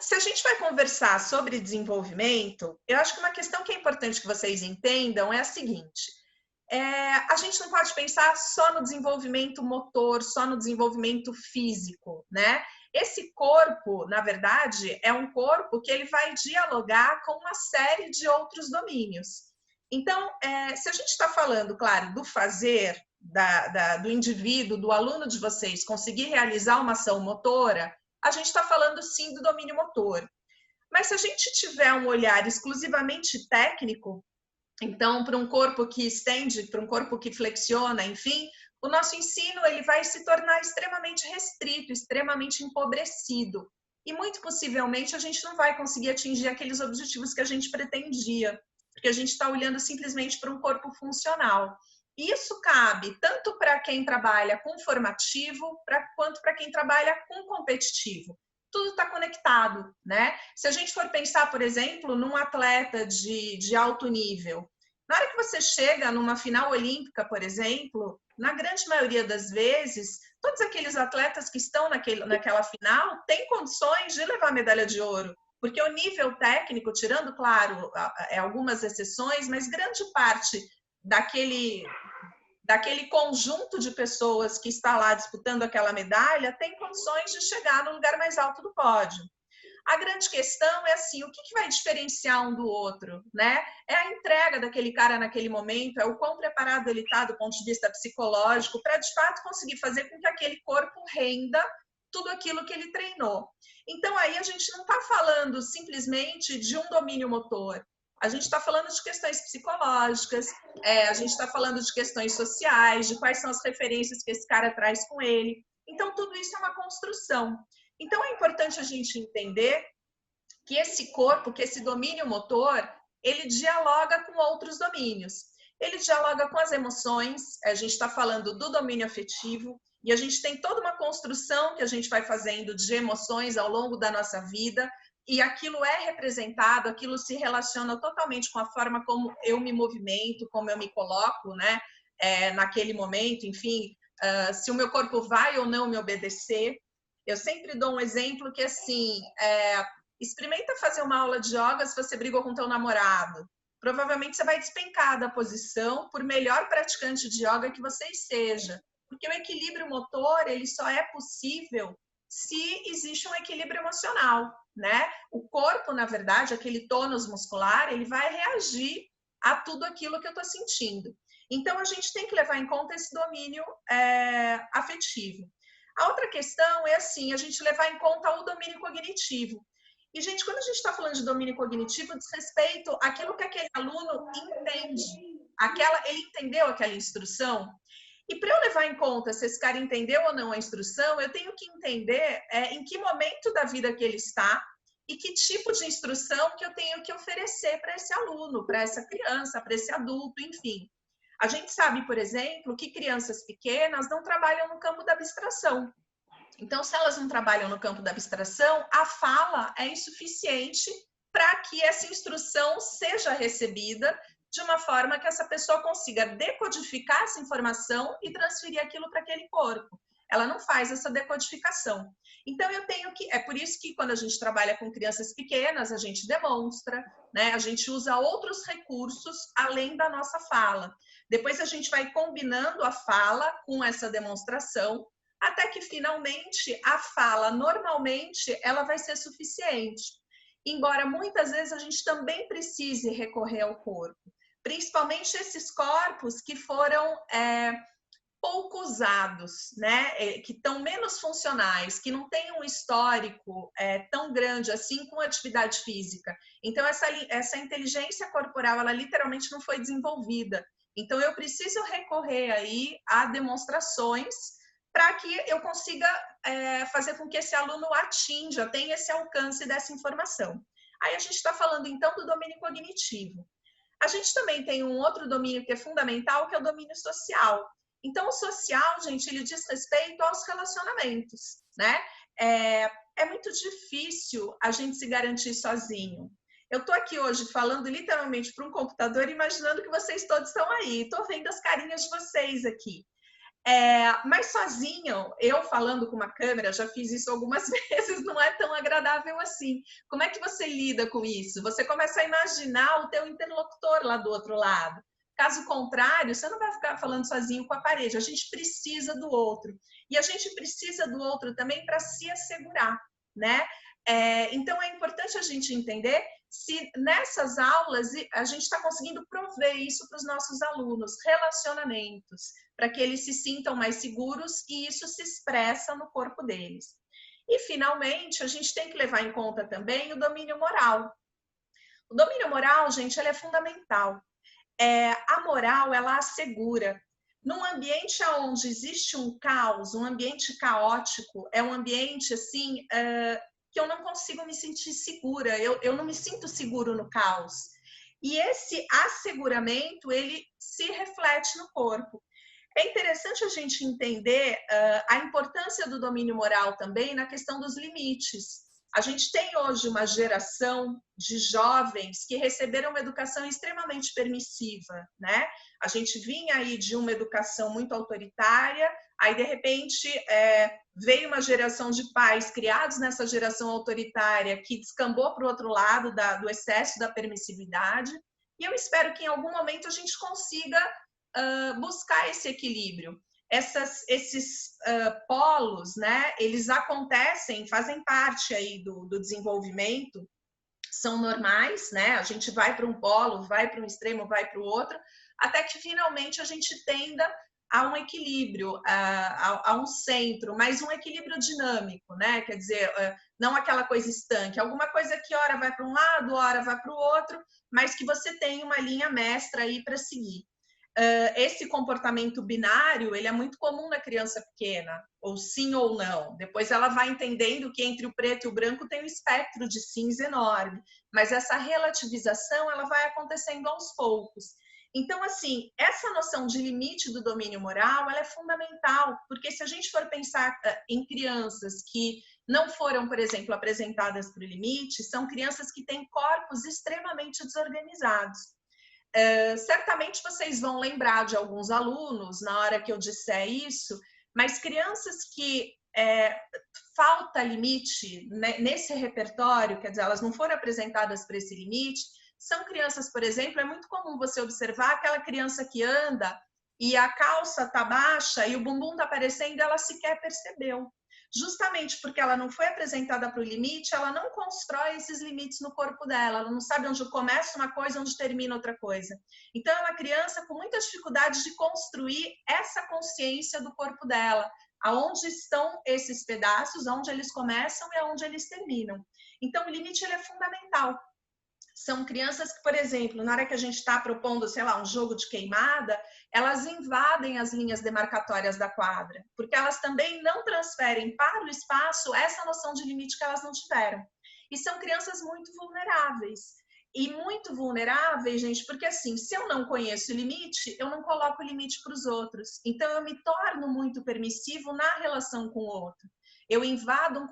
Se a gente vai conversar sobre desenvolvimento, eu acho que uma questão que é importante que vocês entendam é a seguinte: a gente não pode pensar só no desenvolvimento motor, só no desenvolvimento físico, né? Esse corpo, na verdade, é um corpo que ele vai dialogar com uma série de outros domínios. Então, se a gente está falando, claro, do fazer, do indivíduo, do aluno de vocês conseguir realizar uma ação motora, a gente está falando sim do domínio motor. Mas se a gente tiver um olhar exclusivamente técnico, então, para um corpo que estende, para um corpo que flexiona, enfim, o nosso ensino ele vai se tornar extremamente restrito, extremamente empobrecido. E muito possivelmente a gente não vai conseguir atingir aqueles objetivos que a gente pretendia, porque a gente está olhando simplesmente para um corpo funcional. E isso cabe tanto para quem trabalha com formativo, quanto para quem trabalha com competitivo. Tudo está conectado, né? Se a gente for pensar, por exemplo, num atleta de alto nível, na hora que você chega numa final olímpica, por exemplo, na grande maioria das vezes, todos aqueles atletas que estão naquela final têm condições de levar a medalha de ouro, porque o nível técnico, tirando, claro, algumas exceções, mas grande parte daquele conjunto de pessoas que está lá disputando aquela medalha tem condições de chegar no lugar mais alto do pódio. A grande questão é assim, o que vai diferenciar um do outro, né? É a entrega daquele cara naquele momento, é o quão preparado ele está do ponto de vista psicológico para, de fato, conseguir fazer com que aquele corpo renda tudo aquilo que ele treinou. Então, aí a gente não está falando simplesmente de um domínio motor, a gente está falando de questões psicológicas, a gente está falando de questões sociais, de quais são as referências que esse cara traz com ele. Então, tudo isso é uma construção. Então, é importante a gente entender que esse corpo, que esse domínio motor, ele dialoga com outros domínios. Ele dialoga com as emoções, a gente está falando do domínio afetivo, e a gente tem toda uma construção que a gente vai fazendo de emoções ao longo da nossa vida, e aquilo é representado, aquilo se relaciona totalmente com a forma como eu me movimento, como eu me coloco, né? Naquele momento, enfim, se o meu corpo vai ou não me obedecer. Eu sempre dou um exemplo que, assim, experimenta fazer uma aula de yoga se você brigou com teu namorado. Provavelmente você vai despencar da posição, por melhor praticante de yoga que você seja. Porque o equilíbrio motor, ele só é possível se existe um equilíbrio emocional, né? O corpo, na verdade, aquele tônus muscular, ele vai reagir a tudo aquilo que eu estou sentindo. Então, a gente tem que levar em conta esse domínio afetivo. A outra questão é, assim, a gente levar em conta o domínio cognitivo. E, gente, quando a gente está falando de domínio cognitivo, diz respeito àquilo que aquele aluno entende. Ele entendeu aquela instrução? E para eu levar em conta se esse cara entendeu ou não a instrução, eu tenho que entender em que momento da vida que ele está e que tipo de instrução que eu tenho que oferecer para esse aluno, para essa criança, para esse adulto, enfim. A gente sabe, por exemplo, que crianças pequenas não trabalham no campo da abstração. Então, se elas não trabalham no campo da abstração, a fala é insuficiente para que essa instrução seja recebida de uma forma que essa pessoa consiga decodificar essa informação e transferir aquilo para aquele corpo. Ela não faz essa decodificação. Então, eu tenho que... É por isso que quando a gente trabalha com crianças pequenas, a gente demonstra, né? A gente usa outros recursos além da nossa fala. Depois a gente vai combinando a fala com essa demonstração, até que finalmente a fala, normalmente, ela vai ser suficiente. Embora muitas vezes a gente também precise recorrer ao corpo. Principalmente esses corpos que foram pouco usados, né? Que estão menos funcionais, que não têm um histórico tão grande assim com atividade física. Então, essa inteligência corporal, ela literalmente não foi desenvolvida. Então, eu preciso recorrer aí a demonstrações para que eu consiga fazer com que esse aluno atinja, tenha esse alcance dessa informação. Aí a gente está falando, então, do domínio cognitivo. A gente também tem um outro domínio que é fundamental, que é o domínio social. Então, o social, gente, ele diz respeito aos relacionamentos, né? É muito difícil a gente se garantir sozinho. Eu estou aqui hoje falando literalmente para um computador, imaginando que vocês todos estão aí. Estou vendo as carinhas de vocês aqui. Mas sozinho, eu falando com uma câmera, já fiz isso algumas vezes, não é tão agradável assim. Como é que você lida com isso? Você começa a imaginar o teu interlocutor lá do outro lado. Caso contrário, você não vai ficar falando sozinho com a parede. A gente precisa do outro. E a gente precisa do outro também para se assegurar, né? Então, é importante a gente entender se nessas aulas a gente está conseguindo prover isso para os nossos alunos, relacionamentos, para que eles se sintam mais seguros e isso se expressa no corpo deles. E, finalmente, a gente tem que levar em conta também o domínio moral. O domínio moral, gente, ele é fundamental. A moral, ela assegura. Num ambiente onde existe um caos, um ambiente caótico, é um ambiente, assim, que eu não consigo me sentir segura, eu não me sinto seguro no caos. E esse asseguramento, ele se reflete no corpo. É interessante a gente entender a importância do domínio moral também na questão dos limites. A gente tem hoje uma geração de jovens que receberam uma educação extremamente permissiva, né? A gente vinha aí de uma educação muito autoritária, aí de repente veio uma geração de pais criados nessa geração autoritária que descambou para o outro lado do excesso da permissividade. E eu espero que em algum momento a gente consiga buscar esse equilíbrio. Esses polos, né, eles acontecem, fazem parte aí do desenvolvimento, são normais, né? A gente vai para um polo, vai para um extremo, vai para o outro, até que finalmente a gente tenda a um equilíbrio, a um centro, mas um equilíbrio dinâmico, né? Quer dizer, não aquela coisa estanque, alguma coisa que ora vai para um lado, ora vai para o outro, mas que você tem uma linha mestra aí para seguir. Esse comportamento binário, ele é muito comum na criança pequena, ou sim ou não. Depois ela vai entendendo que entre o preto e o branco tem um espectro de cinza enorme, mas essa relativização, ela vai acontecendo aos poucos. Então, assim, essa noção de limite do domínio moral, ela é fundamental, porque se a gente for pensar em crianças que não foram, por exemplo, apresentadas para o limite, são crianças que têm corpos extremamente desorganizados. Certamente vocês vão lembrar de alguns alunos na hora que eu disser isso, mas crianças que falta limite, né, nesse repertório, quer dizer, elas não foram apresentadas para esse limite, são crianças, por exemplo, é muito comum você observar aquela criança que anda e a calça tá baixa e o bumbum tá aparecendo e ela sequer percebeu. Justamente porque ela não foi apresentada para o limite, ela não constrói esses limites no corpo dela, ela não sabe onde começa uma coisa, onde termina outra coisa. Então, é uma criança com muitas dificuldades de construir essa consciência do corpo dela, aonde estão esses pedaços, aonde eles começam e aonde eles terminam. Então, o limite ele é fundamental. São crianças que, por exemplo, na hora que a gente está propondo, sei lá, um jogo de queimada, elas invadem as linhas demarcatórias da quadra, porque elas também não transferem para o espaço essa noção de limite que elas não tiveram. E são crianças muito vulneráveis. E muito vulneráveis, gente, porque assim, se eu não conheço o limite, eu não coloco o limite para os outros. Então, eu me torno muito permissivo na relação com o outro. Eu invado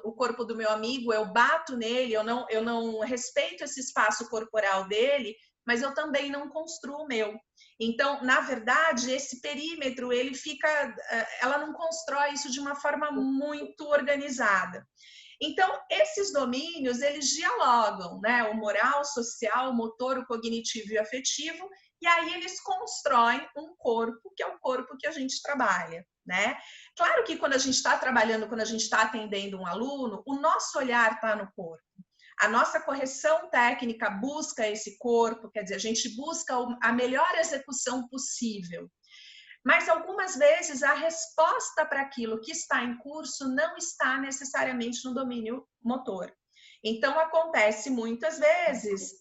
o corpo do meu amigo, eu bato nele, eu não respeito esse espaço corporal dele, mas eu também não construo o meu. Então, na verdade, esse perímetro, ele fica, ela não constrói isso de uma forma muito organizada. Então, esses domínios, eles dialogam, né? O moral, o social, o motor, o cognitivo e o afetivo, e aí eles constroem um corpo, que é o corpo que a gente trabalha, né? Claro que quando a gente está trabalhando, quando a gente está atendendo um aluno, o nosso olhar está no corpo. A nossa correção técnica busca esse corpo, quer dizer, a gente busca a melhor execução possível. Mas algumas vezes a resposta para aquilo que está em curso não está necessariamente no domínio motor. Então, acontece muitas vezes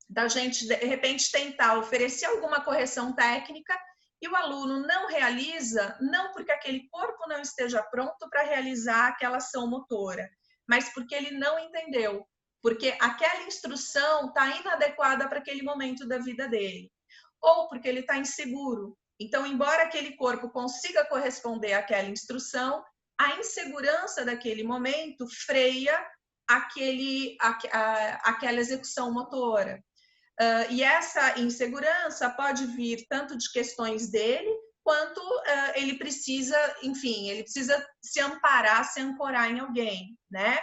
da gente, de repente, tentar oferecer alguma correção técnica e o aluno não realiza, não porque aquele corpo não esteja pronto para realizar aquela ação motora, mas porque ele não entendeu, porque aquela instrução está inadequada para aquele momento da vida dele, ou porque ele está inseguro. Então, embora aquele corpo consiga corresponder àquela instrução, a insegurança daquele momento freia aquela execução motora. E essa insegurança pode vir tanto de questões dele, quanto ele precisa, enfim, ele precisa se amparar, se ancorar em alguém, né?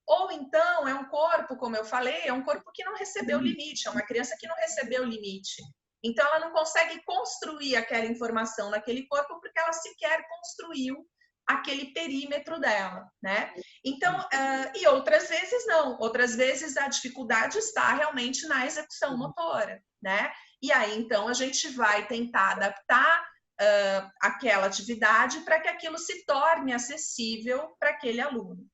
Ou então é um corpo, como eu falei, é um corpo que não recebeu limite, é uma criança que não recebeu limite. Então ela não consegue construir aquela informação naquele corpo porque ela sequer construiu aquele perímetro dela, né? Então, e outras vezes não, outras vezes a dificuldade está realmente na execução motora, né? E aí então a gente vai tentar adaptar aquela atividade para que aquilo se torne acessível para aquele aluno.